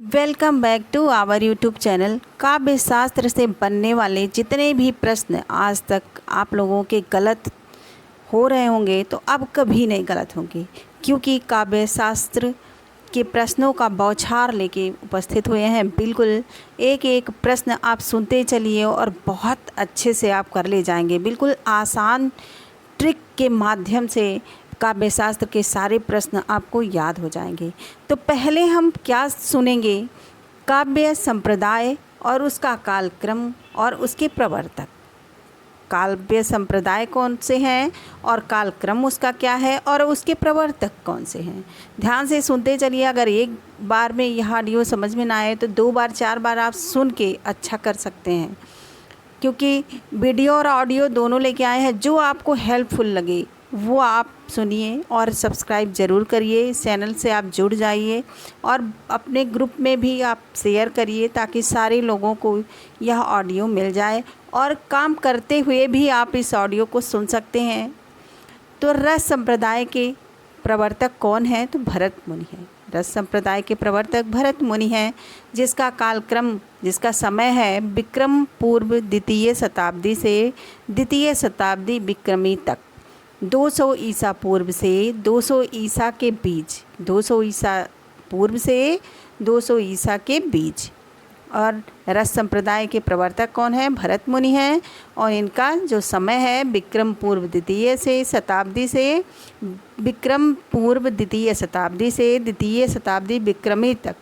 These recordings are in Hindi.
Welcome back to our YouTube channel. काव्य शास्त्र से बनने वाले जितने भी प्रश्न आज तक आप लोगों के गलत हो रहे होंगे तो अब कभी नहीं गलत होंगे, क्योंकि काव्य शास्त्र के प्रश्नों का बौछार लेके उपस्थित हुए हैं। बिल्कुल एक एक प्रश्न आप सुनते चलिए और बहुत अच्छे से आप कर ले जाएंगे। बिल्कुल आसान ट्रिक के माध्यम से काव्य शास्त्र के सारे प्रश्न आपको याद हो जाएंगे। तो पहले हम क्या सुनेंगे? काव्य संप्रदाय और उसका कालक्रम और उसके प्रवर्तक। काव्य संप्रदाय कौन से हैं और कालक्रम उसका क्या है और उसके प्रवर्तक कौन से हैं। ध्यान से सुनते चलिए। अगर एक बार में यह ऑडियो समझ में ना आए तो 2 बार 4 बार आप सुन के अच्छा कर सकते हैं, क्योंकि वीडियो और ऑडियो दोनों लेके आए हैं। जो आपको हेल्पफुल लगे वो आप सुनिए और सब्सक्राइब ज़रूर करिए। इस चैनल से आप जुड़ जाइए और अपने ग्रुप में भी आप शेयर करिए, ताकि सारे लोगों को यह ऑडियो मिल जाए और काम करते हुए भी आप इस ऑडियो को सुन सकते हैं। तो रस संप्रदाय के प्रवर्तक कौन है? तो भरत मुनि है। रस संप्रदाय के प्रवर्तक भरत मुनि हैं, जिसका कालक्रम, जिसका समय है विक्रम पूर्व द्वितीय शताब्दी से द्वितीय शताब्दी विक्रमी तक, 200 ईसा पूर्व से 200 ईसा के बीच, 200 ईसा पूर्व से 200 ईसा के बीच। और रस संप्रदाय के प्रवर्तक कौन है? भरत मुनि हैं। और इनका जो समय है विक्रम पूर्व द्वितीय से शताब्दी से विक्रम पूर्व द्वितीय शताब्दी से द्वितीय शताब्दी विक्रमी तक,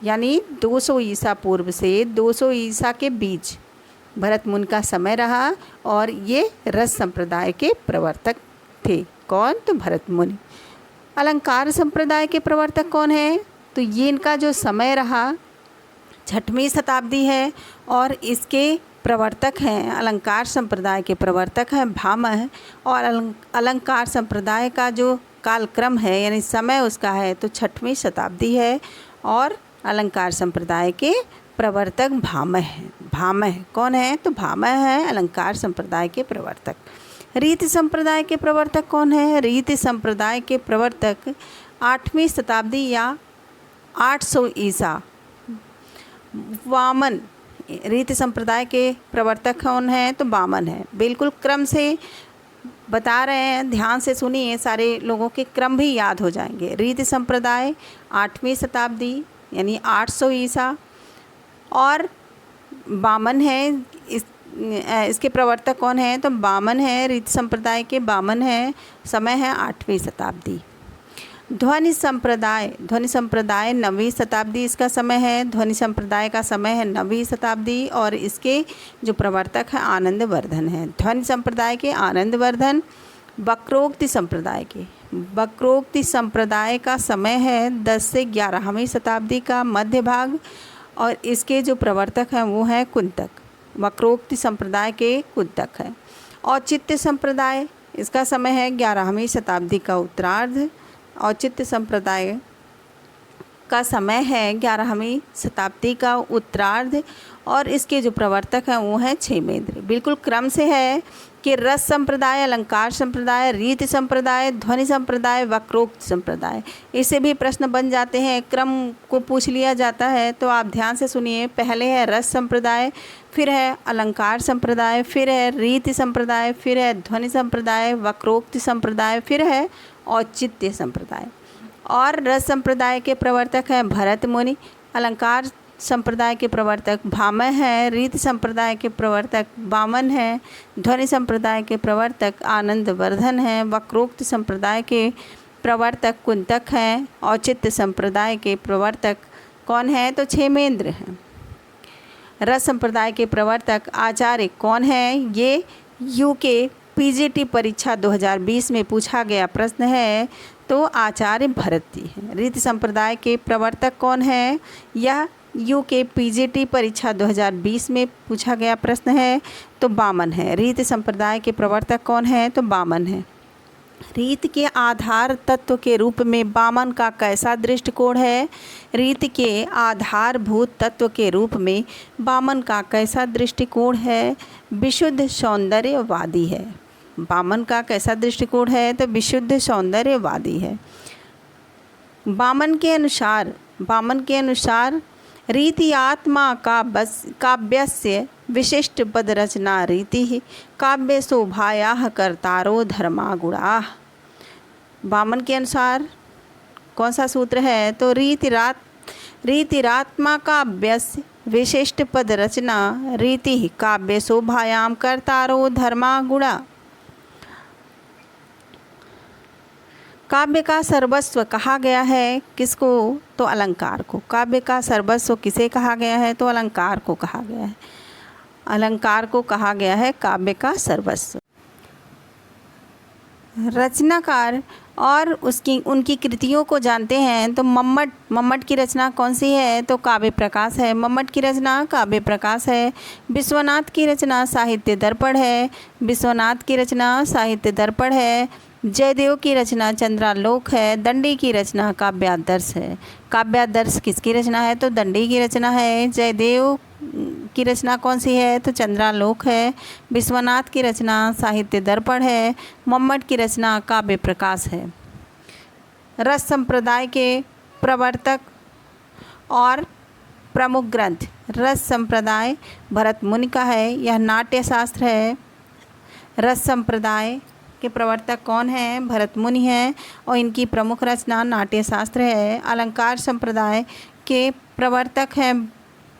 यानी 200 ईसा पूर्व से 200 ईसा के बीच भरत मुनि का समय रहा। और ये रस संप्रदाय के प्रवर्तक थे। कौन? तो भरत मुनि। अलंकार संप्रदाय के प्रवर्तक कौन है? तो ये इनका जो समय रहा 6वीं शताब्दी है और इसके प्रवर्तक हैं, अलंकार संप्रदाय के प्रवर्तक हैं भामह। और अलंकार संप्रदाय का जो कालक्रम है यानी समय उसका है तो 6वीं शताब्दी है और अलंकार संप्रदाय के प्रवर्तक भामह हैं। भामह कौन है? तो भामह है अलंकार संप्रदाय के प्रवर्तक। रीति संप्रदाय के प्रवर्तक कौन है? रीति संप्रदाय के प्रवर्तक 8वीं शताब्दी या 800 ईसा वामन। रीति संप्रदाय के प्रवर्तक कौन है? तो वामन है। बिल्कुल क्रम से बता रहे हैं, ध्यान से सुनिए, सारे लोगों के क्रम भी याद हो जाएंगे। रीति संप्रदाय 8वीं शताब्दी यानी 800 ईसा और वामन है। इसके प्रवर्तक कौन है? तो वामन है। रीति संप्रदाय के वामन है। समय है 8वीं शताब्दी। ध्वनि संप्रदाय 9वीं शताब्दी इसका समय है। ध्वनि संप्रदाय का समय है 9वीं शताब्दी और इसके जो प्रवर्तक है आनंदवर्धन है। ध्वनि संप्रदाय के आनंदवर्धन। वक्रोक्ति संप्रदाय का समय है 10 से 11वीं शताब्दी का मध्य भाग और इसके जो प्रवर्तक हैं वो हैं कुंतक। वक्रोक्ति संप्रदाय के कुंतक है। औचित्य संप्रदाय, इसका समय है 11वीं शताब्दी का उत्तरार्ध। औचित्य संप्रदाय का समय है 11वीं शताब्दी का उत्तरार्ध और इसके जो प्रवर्तक हैं वो हैं क्षेमेंद्र। बिल्कुल क्रम से है कि रस संप्रदाय, अलंकार संप्रदाय, रीति संप्रदाय, ध्वनि संप्रदाय, वक्रोक्ति संप्रदाय। इससे भी प्रश्न बन जाते हैं, क्रम को पूछ लिया जाता है। तो आप ध्यान से सुनिए। पहले है रस संप्रदाय, फिर है अलंकार संप्रदाय, फिर है रीति संप्रदाय, फिर है ध्वनि संप्रदाय, वक्रोक्ति संप्रदाय, फिर है औचित्य संप्रदाय। और रस संप्रदाय के प्रवर्तक हैं भरत मुनि। अलंकार संप्रदाय के प्रवर्तक भामह हैं। रीति संप्रदाय के प्रवर्तक वामन हैं। ध्वनि संप्रदाय के प्रवर्तक आनंदवर्धन हैं। वक्रोक्ति संप्रदाय के प्रवर्तक कुंतक हैं। औचित्य संप्रदाय के प्रवर्तक कौन है? तो क्षेमेंद्र हैं। रस संप्रदाय के प्रवर्तक आचार्य कौन है? ये यूके पीजीटी परीक्षा 2020 में पूछा गया प्रश्न है, तो आचार्य भरत जी हैं। रीति संप्रदाय के प्रवर्तक कौन है? यह यूके पीजीटी परीक्षा 2020 में पूछा गया प्रश्न है, तो वामन है। रीति संप्रदाय के प्रवर्तक कौन है? तो वामन है। रीति के आधार तत्व के रूप में वामन का कैसा दृष्टिकोण है? रीति के आधारभूत तत्व के रूप में वामन का कैसा दृष्टिकोण है? विशुद्ध सौंदर्यवादी है। वामन का कैसा दृष्टिकोण है? तो विशुद्ध सौंदर्यवादी है। वामन के अनुसार रीति आत्मा काव्यस्य विशिष्ट पद रचना रीति काव्य शोभायाः कर्तारो धर्मा गुणाः। वामन के अनुसार कौन सा सूत्र है? तो रीतिरात्मा काव्यस्य विशिष्ट पद रचना रीति काव्य शोभायाम कर्तारो धर्मा गुणा। काव्य का सर्वस्व कहा गया है किसको? तो अलंकार को। काव्य का सर्वस्व किसे कहा गया है? तो अलंकार को कहा गया है। अलंकार को कहा गया है काव्य का सर्वस्व। रचनाकार और उनकी कृतियों को जानते हैं तो मम्मट की रचना कौन सी है? तो काव्य प्रकाश है। मम्मट की रचना काव्य प्रकाश है। विश्वनाथ की रचना साहित्य दर्पण है। विश्वनाथ की रचना साहित्य दर्पण है। जयदेव की रचना चंद्रालोक है। दंडी की रचना काव्यादर्श है। काव्यादर्श किसकी रचना है? तो दंडी की रचना है। जयदेव की रचना कौन सी है? तो चंद्रालोक है। विश्वनाथ की रचना साहित्य दर्पण है। मम्मट की रचना काव्य प्रकाश है। रस संप्रदाय के प्रवर्तक और प्रमुख ग्रंथ। रस संप्रदाय भरत मुनि का है। यह नाट्य शास्त्र है। रस संप्रदाय के प्रवर्तक कौन हैं? भरत मुनि हैं और इनकी प्रमुख रचना नाट्य शास्त्र है। अलंकार संप्रदाय के प्रवर्तक हैं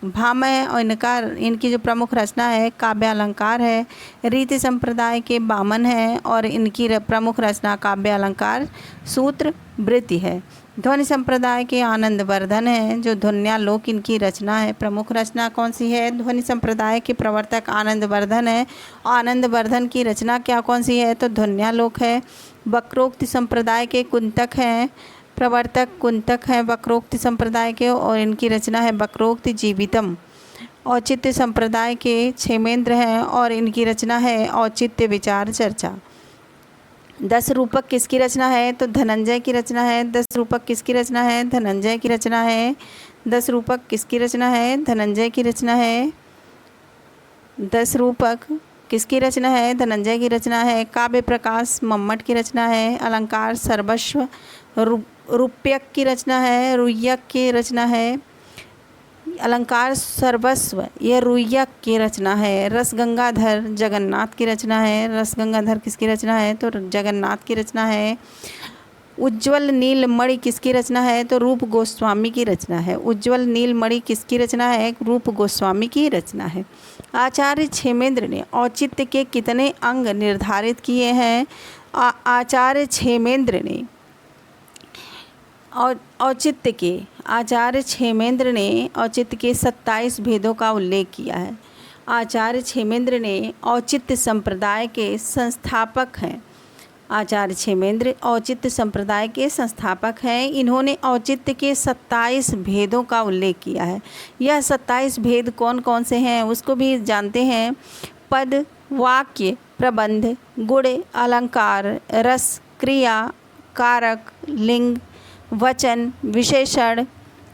भामह और इनकी जो प्रमुख रचना है काव्य अलंकार है। रीति संप्रदाय के वामन हैं और इनकी प्रमुख रचना काव्य अलंकार सूत्र वृत्ति है। ध्वनि संप्रदाय के आनंद वर्धन हैं जो ध्वन्यालोक इनकी रचना है। प्रमुख रचना कौन सी है? ध्वनि संप्रदाय के प्रवर्तक आनंद वर्धन है। आनंद वर्धन की रचना क्या कौन सी है? तो ध्वन्यालोक है। वक्रोक्ति संप्रदाय के कुंतक हैं। प्रवर्तक कुंतक हैं वक्रोक्ति संप्रदाय के और इनकी रचना है वक्रोक्ति जीवितम। औचित्य संप्रदाय के क्षेमेंद्र हैं और इनकी रचना है औचित्य विचार चर्चा। 10 रूपक किसकी रचना है? तो धनंजय की रचना है। 10 रूपक किसकी रचना है? धनंजय की रचना है। 10 रूपक किसकी रचना है? धनंजय की रचना है। 10 रूपक किसकी रचना है? धनंजय की रचना है। काव्य प्रकाश मम्मट की रचना है। अलंकार सर्वस्व रूप्यक की रचना है। रुय्यक की रचना है। अलंकार सर्वस्व ये रुय्यक की रचना है। रस गंगाधर जगन्नाथ की रचना है। रस गंगाधर किसकी रचना है? तो जगन्नाथ की रचना है। उज्ज्वल नीलमणि किसकी रचना है? तो रूप गोस्वामी की रचना है। उज्ज्वल नीलमणि किसकी रचना है? रूप गोस्वामी की रचना है। आचार्य क्षेमेंद्र ने औचित्य के कितने अंग निर्धारित किए हैं? आचार्य क्षेमेंद्र ने आचार्य क्षेमेंद्र ने औचित्य के 27 भेदों का उल्लेख किया है। आचार्य क्षेमेंद्र ने औचित्य संप्रदाय के संस्थापक हैं। आचार्य क्षेमेंद्र औचित्य संप्रदाय के संस्थापक हैं। इन्होंने औचित्य के 27 भेदों का उल्लेख किया है। यह 27 भेद कौन कौन से हैं उसको भी जानते हैं। पद, वाक्य, प्रबंध, गुण, अलंकार, रस, क्रिया, कारक, लिंग, वचन, विशेषण,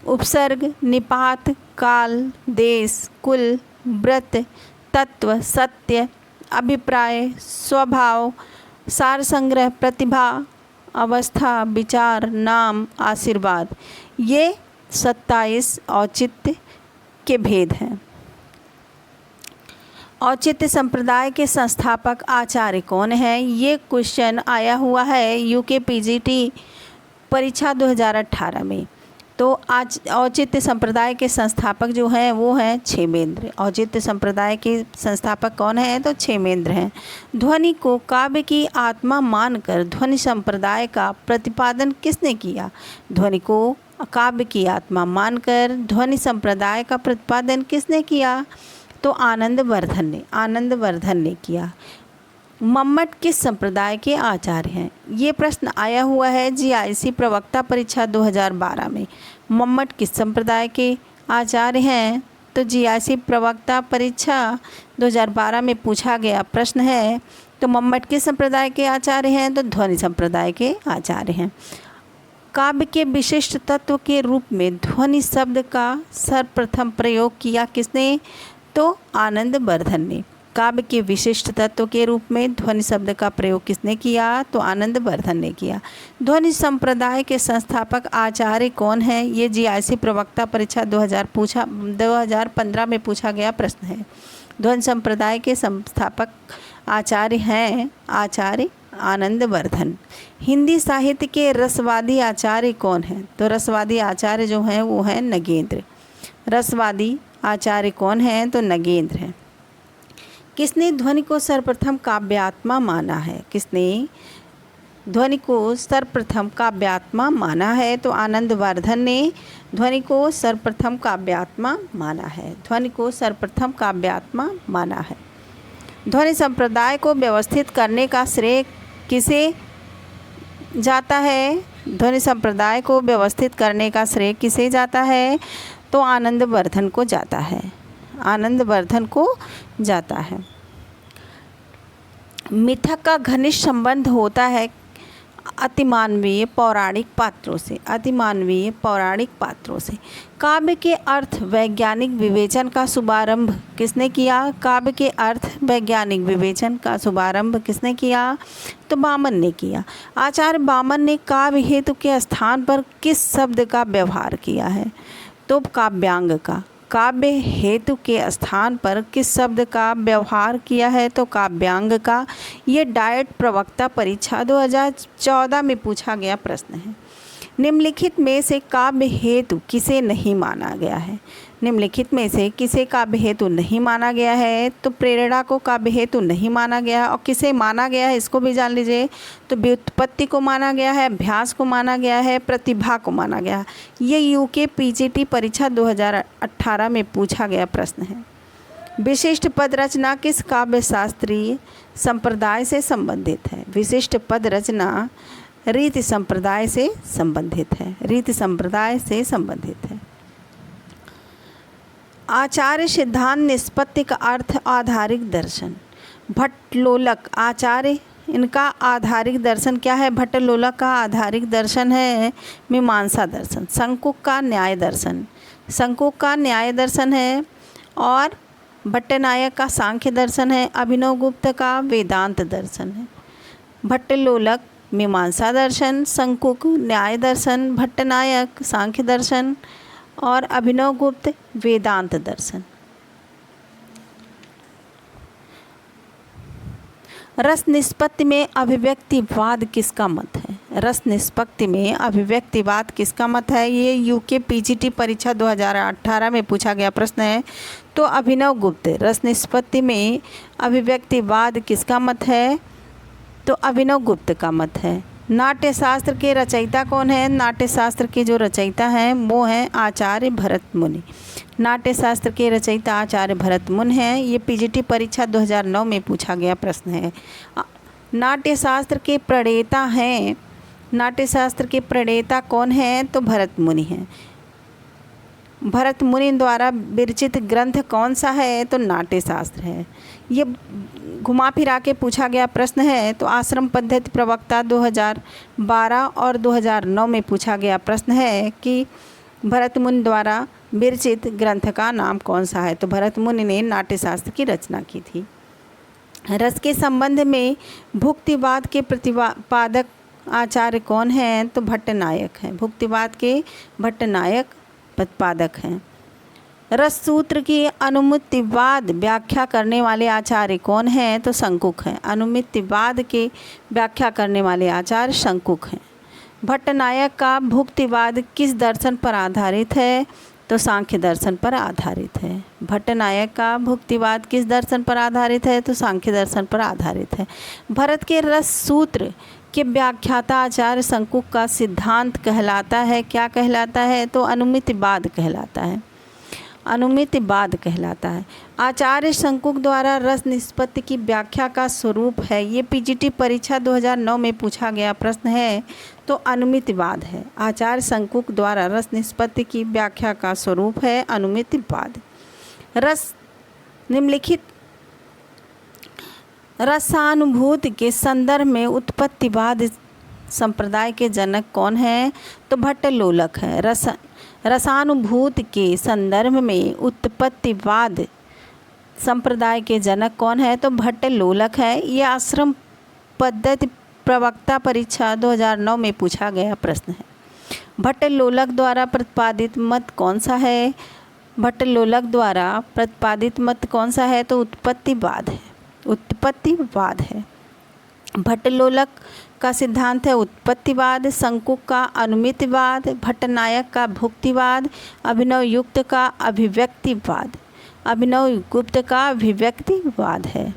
उपसर्ग, निपात, काल, देश, कुल, व्रत, तत्व, सत्य, अभिप्राय, स्वभाव, सार संग्रह, प्रतिभा, अवस्था, विचार, नाम, आशीर्वाद। ये 27 औचित्य के भेद हैं। औचित्य संप्रदाय के संस्थापक आचार्य कौन हैं? ये क्वेश्चन आया हुआ है यूके पीजीटी परीक्षा 2018 में। तो आज औचित्य संप्रदाय के संस्थापक जो हैं वो हैं क्षेमेंद्र। औचित्य संप्रदाय के संस्थापक कौन हैं? तो क्षेमेंद्र हैं। ध्वनि को काव्य की आत्मा मानकर ध्वनि संप्रदाय का प्रतिपादन किसने किया? ध्वनि को काव्य की आत्मा मानकर ध्वनि संप्रदाय का प्रतिपादन किसने किया? तो आनंद वर्धन ने किया। मम्मट किस संप्रदाय के आचार्य हैं? ये प्रश्न आया हुआ है जीआईसी प्रवक्ता परीक्षा 2012 में। मम्मट किस संप्रदाय के आचार्य हैं? तो जीआईसी प्रवक्ता परीक्षा 2012 में पूछा गया प्रश्न है। तो मम्मट किस संप्रदाय के आचार्य हैं? तो ध्वनि संप्रदाय के आचार्य हैं। काव्य के विशिष्ट तत्व के रूप में ध्वनि शब्द का सर्वप्रथम प्रयोग किया किसने? तो आनंद वर्धन ने। काव्य के विशिष्ट तत्व के रूप में ध्वनि शब्द का प्रयोग किसने किया? तो आनंदवर्धन ने किया। ध्वनि संप्रदाय के संस्थापक आचार्य कौन है? ये जीआईसी प्रवक्ता परीक्षा 2015 में पूछा गया प्रश्न है। ध्वनि संप्रदाय के संस्थापक आचार्य हैं आचार्य आनंदवर्धन। हिंदी साहित्य के रसवादी आचार्य कौन हैं? तो रसवादी आचार्य जो हैं वो हैं नगेंद्र। रसवादी आचार्य कौन हैं? तो नगेंद्र हैं। किसने ध्वनि को सर्वप्रथम काव्यात्मा माना है? किसने ध्वनि को सर्वप्रथम काव्यात्मा माना है? तो आनंदवर्धन ने ध्वनि को सर्वप्रथम काव्यात्मा माना है। ध्वनि को सर्वप्रथम काव्यात्मा माना है। ध्वनि संप्रदाय को व्यवस्थित करने का श्रेय किसे जाता है? ध्वनि संप्रदाय को व्यवस्थित करने का श्रेय किसे जाता है? तो आनंदवर्धन को जाता है। आनंदवर्धन को जाता है। मिथक का घनिष्ठ संबंध होता है अतिमानवीय पौराणिक पात्रों से। अतिमानवीय पौराणिक पात्रों से। काव्य के अर्थ वैज्ञानिक विवेचन का शुभारंभ किसने किया? काव्य के अर्थ वैज्ञानिक विवेचन का शुभारंभ किसने किया? तो बामन ने किया। आचार्य बामन ने काव्य हेतु के स्थान पर किस शब्द का व्यवहार किया है? तो काव्यांग का। काव्य हेतु के स्थान पर किस शब्द का व्यवहार किया है? तो काव्यांग का। ये डाइट प्रवक्ता परीक्षा 2014 में पूछा गया प्रश्न है। निम्नलिखित में से काव्य हेतु किसे नहीं माना गया है? निम्नलिखित में से किसे काव्य हेतु नहीं माना गया है? तो प्रेरणा को काव्य हेतु नहीं माना गया है। और किसे माना गया है इसको भी जान लीजिए। तो व्युत्पत्ति को माना गया है, अभ्यास को माना गया है, प्रतिभा को माना गया है। ये यूके पीजीटी परीक्षा 2018 में पूछा गया प्रश्न है। विशिष्ट पद रचना किस काव्य शास्त्रीय संप्रदाय से संबंधित है? विशिष्ट पद रचना रीति संप्रदाय से संबंधित है। रीति संप्रदाय से संबंधित है। आचार्य सिद्धांत निष्पत्ति का अर्थ आधारिक दर्शन। भट्टलोलक आचार्य इनका आधारिक दर्शन क्या है? भट्टलोलक का आधारिक दर्शन है मीमांसा दर्शन। शंकुक का न्याय दर्शन। शंकुक का न्याय दर्शन है। और भट्टनायक का सांख्य दर्शन है। अभिनवगुप्त का वेदांत दर्शन है। भट्टलोलक मीमांसा दर्शन, शंकुक न्याय दर्शन, भट्टनायक सांख्य दर्शन और अभिनवगुप्त वेदांत दर्शन। रस निष्पत्ति में अभिव्यक्तिवाद किसका मत है? रस निष्पत्ति में अभिव्यक्तिवाद किसका मत है? ये यूके पीजीटी परीक्षा 2018 में पूछा गया प्रश्न है। तो अभिनवगुप्त। रस निष्पत्ति में अभिव्यक्तिवाद किसका मत है? तो अभिनवगुप्त का मत है। नाट्य शास्त्र के रचयिता कौन है? नाट्य शास्त्र के जो रचयिता हैं वो हैं आचार्य भरत मुनि। नाट्य शास्त्र के रचयिता आचार्य भरत मुनि हैं। ये पीजीटी परीक्षा 2009 में पूछा गया प्रश्न है। नाट्य शास्त्र के प्रणेता हैं। नाट्य शास्त्र के प्रणेता कौन हैं? तो भरत मुनि हैं। भरत मुनि द्वारा विरचित ग्रंथ कौन सा है? तो नाट्य शास्त्र है। ये घुमा फिरा के पूछा गया प्रश्न है। तो आश्रम पद्धति प्रवक्ता 2012 और 2009 में पूछा गया प्रश्न है कि भरत मुनि द्वारा विरचित ग्रंथ का नाम कौन सा है? तो भरत मुनि ने नाट्य शास्त्र की रचना की थी। रस के संबंध में भुक्तिवाद के प्रतिपादक आचार्य कौन हैं? तो भट्टनायक हैं। भुक्तिवाद के भट्टनायक प्रतिपादक हैं। रस सूत्र की अनुमितिवाद व्याख्या करने वाले आचार्य कौन हैं? तो शंकुक हैं। अनुमितिवाद के व्याख्या करने वाले आचार्य शंकुक हैं। भट्टनायक का भुक्तिवाद किस दर्शन पर आधारित है? तो सांख्य दर्शन पर आधारित है। भट्टनायक का भुक्तिवाद किस दर्शन पर आधारित है? तो सांख्य दर्शन पर आधारित है। भरत के रस सूत्र के व्याख्याता आचार्य शंकुक का सिद्धांत कहलाता है, क्या कहलाता है? तो अनुमितिवाद कहलाता है। अनुमितिवाद कहलाता है। आचार्य शंकुक द्वारा रस निष्पत्ति की व्याख्या का स्वरूप है। ये पीजीटी परीक्षा 2009 में पूछा गया प्रश्न है। तो अनुमितिवाद है। आचार्य शंकुक द्वारा रस निष्पत्ति की व्याख्या का स्वरूप है अनुमितिवाद। रस निम्नलिखित रसानुभूति के संदर्भ में उत्पत्तिवाद संप्रदाय के जनक कौन है? तो भट्टलोलक है। रसानुभूति के संदर्भ में उत्पत्तिवाद संप्रदाय के जनक कौन है? तो भट्ट लोलक है। ये आश्रम पद्धति प्रवक्ता परीक्षा 2009 में पूछा गया प्रश्न है। भट्ट लोलक द्वारा प्रतिपादित मत कौन सा है? भट्ट लोलक द्वारा प्रतिपादित मत कौन सा है? तो उत्पत्तिवाद है। उत्पत्तिवाद है। भट्ट लोलक का सिद्धांत है उत्पत्तिवाद, शंकुक का अनुमितिवाद, भट्टनायक का भुक्तिवाद, अभिनव युक्त का अभिव्यक्तिवाद, अभिनव गुप्त का अभिव्यक्तिवाद है।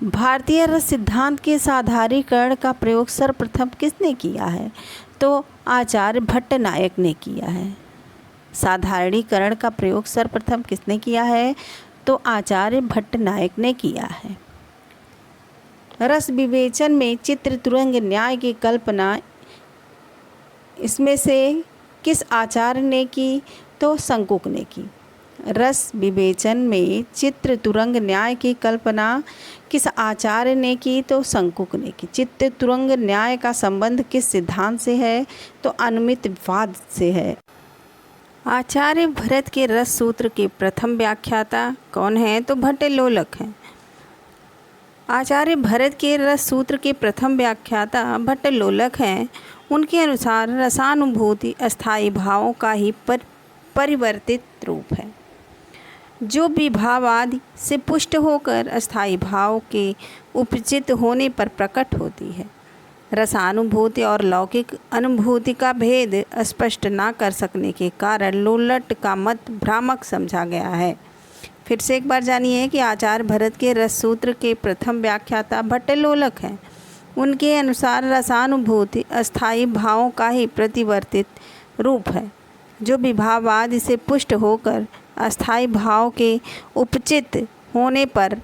भारतीय रस सिद्धांत के साधारीकरण का प्रयोग सर्वप्रथम किसने किया है? तो आचार्य भट्टनायक ने किया है। साधारणीकरण का प्रयोग सर्वप्रथम किसने किया है? तो आचार्य भट्टनायक ने किया है। रस विवेचन में चित्र तुरंग न्याय की कल्पना इसमें से किस आचार्य ने की? तो शंकुक ने की। रस विवेचन में चित्र तुरंग न्याय की कल्पना किस आचार्य ने की? तो शंकुक ने की। चित्र तुरंग न्याय का संबंध किस सिद्धांत से है? तो अनुमितवाद से है। आचार्य भरत के रस सूत्र के प्रथम व्याख्याता कौन है? तो भट्ट लोलक हैं। आचार्य भरत के रस सूत्र के प्रथम व्याख्याता भट्ट लोलक हैं। उनके अनुसार रसानुभूति अस्थायी भावों का ही परिवर्तित रूप है, जो विभावादि से पुष्ट होकर अस्थायी भाव के उपचित होने पर प्रकट होती है। रसानुभूति और लौकिक अनुभूति का भेद स्पष्ट ना कर सकने के कारण लोलट का मत भ्रामक समझा गया है। फिर से एक बार जानिए कि आचार्य भरत के रस सूत्र के प्रथम व्याख्याता भट्ट लोलक हैं। उनके अनुसार रसानुभूति अस्थायी भावों का ही प्रतिवर्तित रूप है, जो विभावादि से पुष्ट होकर अस्थायी भाव के उपचित होने पर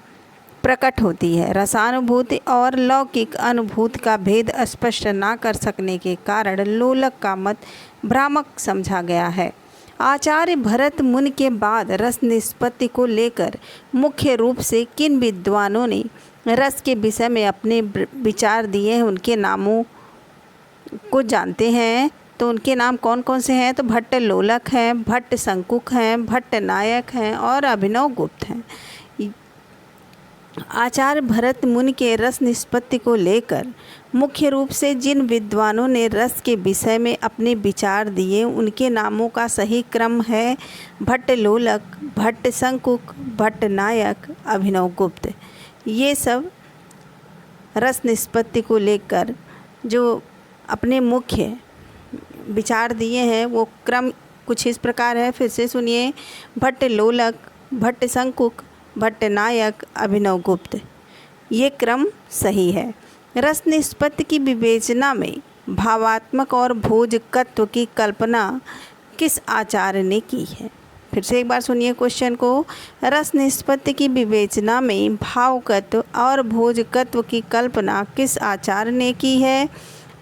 प्रकट होती है। रसानुभूति और लौकिक अनुभूति का भेद स्पष्ट ना कर सकने के कारण लोलक का मत भ्रामक समझा गया है। आचार्य भरत मुनि के बाद रस निष्पत्ति को लेकर मुख्य रूप से किन विद्वानों ने रस के विषय में अपने विचार दिए हैं, उनके नामों को जानते हैं। तो उनके नाम कौन कौन से हैं? तो भट्ट लोलक हैं, भट्ट शंकुक हैं, भट्टनायक हैं और अभिनव गुप्त हैं। आचार्य भरत मुनि के रस निष्पत्ति को लेकर मुख्य रूप से जिन विद्वानों ने रस के विषय में अपने विचार दिए, उनके नामों का सही क्रम है भट्ट लोलक, भट्ट शंकुक, भट्टनायक, अभिनव गुप्त। ये सब रस निष्पत्ति को लेकर जो अपने मुख्य विचार दिए हैं वो क्रम कुछ इस प्रकार है। फिर से सुनिए, भट्ट लोलक, भट्ट शंकुक, भट्टनायक, अभिनव गुप्त। ये क्रम सही है। रस निष्पत्ति की विवेचना में भावात्मक और भोजकत्व की कल्पना किस आचार्य ने की है? फिर से एक बार सुनिए क्वेश्चन को। रस निष्पत्ति की विवेचना में भावकत्व और भोजकत्व की कल्पना किस आचार्य ने की है?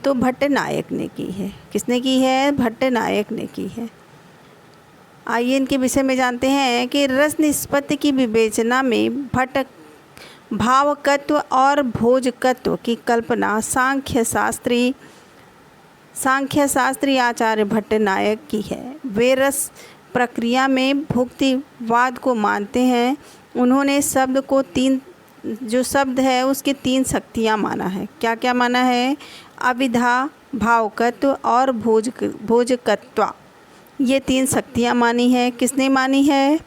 तो भट्टनायक ने की है। किसने की है? भट्टनायक ने की है। आइए इनके विषय में जानते हैं कि रस निष्पत्ति की विवेचना में भावकत्व और भोजकत्व की कल्पना सांख्य शास्त्री आचार्य भट्टनायक की है। वे रस प्रक्रिया में भुक्तिवाद को मानते हैं। उन्होंने शब्द को जो शब्द है उसकी 3 शक्तियाँ माना है। क्या क्या माना है? अविधा, भावकत्व और भोजकत्व। ये 3 शक्तियाँ मानी है। किसने मानी है?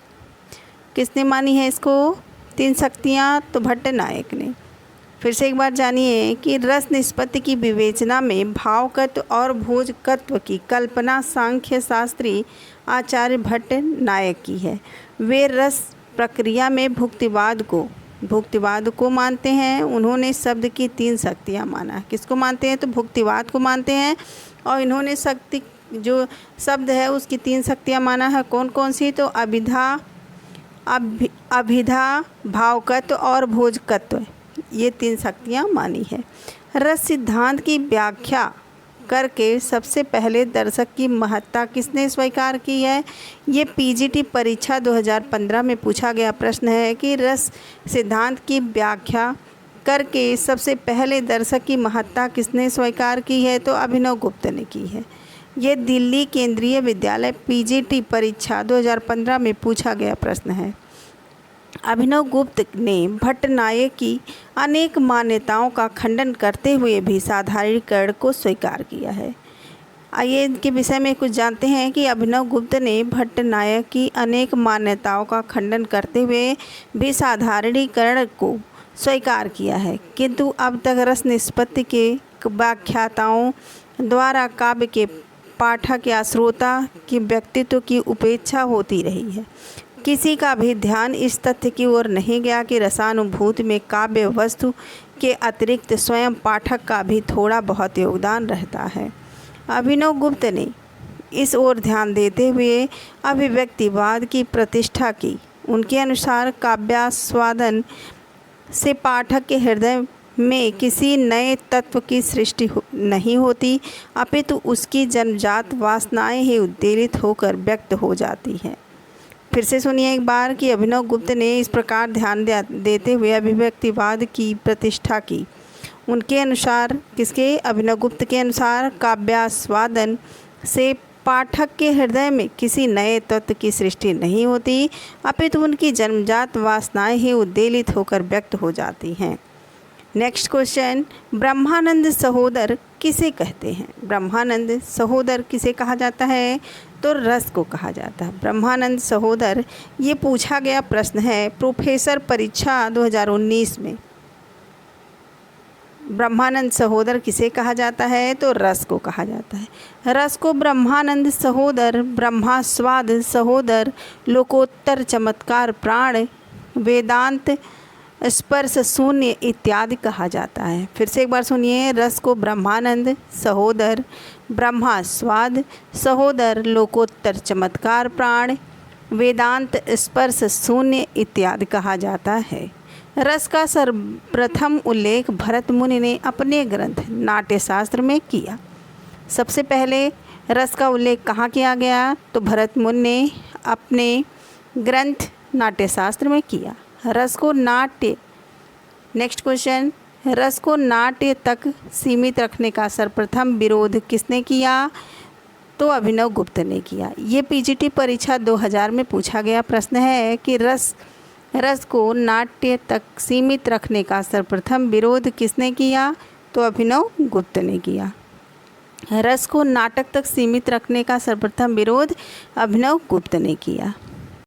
किसने मानी है इसको 3 शक्तियाँ? तो भट्टनायक ने। फिर से एक बार जानिए कि रस निष्पत्ति की विवेचना में भावकत्व और भोजकत्व की कल्पना सांख्य शास्त्री आचार्य भट्टनायक की है। वे रस प्रक्रिया में भुक्तिवाद को मानते हैं। उन्होंने शब्द की 3 शक्तियाँ माना। किसको मानते हैं? तो भुक्तिवाद को मानते हैं। और इन्होंने शक्ति जो शब्द है उसकी 3 शक्तियाँ माना है। कौन कौन सी? तो अभिधा, भावकत्व और भोजकत्व। ये 3 शक्तियाँ मानी है। रस सिद्धांत की व्याख्या करके सबसे पहले दर्शक की महत्ता किसने स्वीकार की है? ये पीजीटी परीक्षा 2015 में पूछा गया प्रश्न है कि रस सिद्धांत की व्याख्या करके सबसे पहले दर्शक की महत्ता किसने स्वीकार की है? तो अभिनव गुप्त ने की है। ये दिल्ली केंद्रीय विद्यालय पीजीटी परीक्षा 2015 में पूछा गया प्रश्न है। अभिनव गुप्त ने भट्टनायक की अनेक मान्यताओं का खंडन करते हुए भी साधारणीकरण को स्वीकार किया है। आइए इनके विषय में कुछ जानते हैं कि अभिनव गुप्त ने भट्टनायक की अनेक मान्यताओं का खंडन करते हुए भी साधारणीकरण को स्वीकार किया है, किंतु अब तक रस निष्पत्ति के व्याख्याताओं द्वारा काव्य के पाठक या श्रोता के व्यक्तित्व की उपेक्षा होती रही है। किसी का भी ध्यान इस तथ्य की ओर नहीं गया कि रसानुभूति में काव्य वस्तु के अतिरिक्त स्वयं पाठक का भी थोड़ा बहुत योगदान रहता है। अभिनव गुप्त ने इस ओर ध्यान देते हुए अभिव्यक्तिवाद की प्रतिष्ठा की। उनके अनुसार काव्यास्वादन से पाठक के हृदय में किसी नए तत्व की सृष्टि नहीं होती, अपितु उसकी जन्मजात वासनाएं ही उद्दीलित होकर व्यक्त हो जाती हैं। फिर से सुनिए एक बार कि अभिनव गुप्त ने इस प्रकार ध्यान देते हुए अभिव्यक्तिवाद की प्रतिष्ठा की। उनके अनुसार, किसके? अभिनव गुप्त के अनुसार काव्यास्वादन से पाठक के हृदय में किसी नए तत्व की सृष्टि नहीं होती, अपितु उनकी जन्मजात वासनाएं ही उद्दीलित होकर व्यक्त हो जाती हैं। नेक्स्ट क्वेश्चन, ब्रह्मानंद सहोदर किसे कहते हैं? ब्रह्मानंद सहोदर किसे कहा जाता है? तो रस को कहा जाता है। ब्रह्मानंद सहोदर, ये पूछा गया प्रश्न है प्रोफेसर परीक्षा 2019 में। ब्रह्मानंद सहोदर किसे कहा जाता है? तो रस को कहा जाता है। रस को ब्रह्मानंद सहोदर, ब्रह्मास्वाद सहोदर, लोकोत्तर चमत्कार प्राण, वेदांत स्पर्श शून्य इत्यादि कहा जाता है। फिर से एक बार सुनिए, रस को ब्रह्मानंद सहोदर, ब्रह्मास्वाद सहोदर, लोकोत्तर चमत्कार प्राण, वेदांत स्पर्श शून्य इत्यादि कहा जाता है। रस का सर्वप्रथम उल्लेख भरत मुनि ने अपने ग्रंथ नाट्यशास्त्र में किया। सबसे पहले रस का उल्लेख कहाँ किया गया? तो भरत मुनि ने अपने ग्रंथ नाट्यशास्त्र में किया। रस को नाट्य, नेक्स्ट क्वेश्चन, रस को नाट्य तक सीमित रखने का सर्वप्रथम विरोध किसने किया? तो अभिनव गुप्त ने किया। ये पीजीटी परीक्षा 2000 में पूछा गया प्रश्न है कि रस को नाट्य तक सीमित रखने का सर्वप्रथम विरोध किसने किया? तो अभिनव गुप्त ने किया। रस को नाटक तक सीमित रखने का सर्वप्रथम विरोध अभिनव गुप्त ने किया।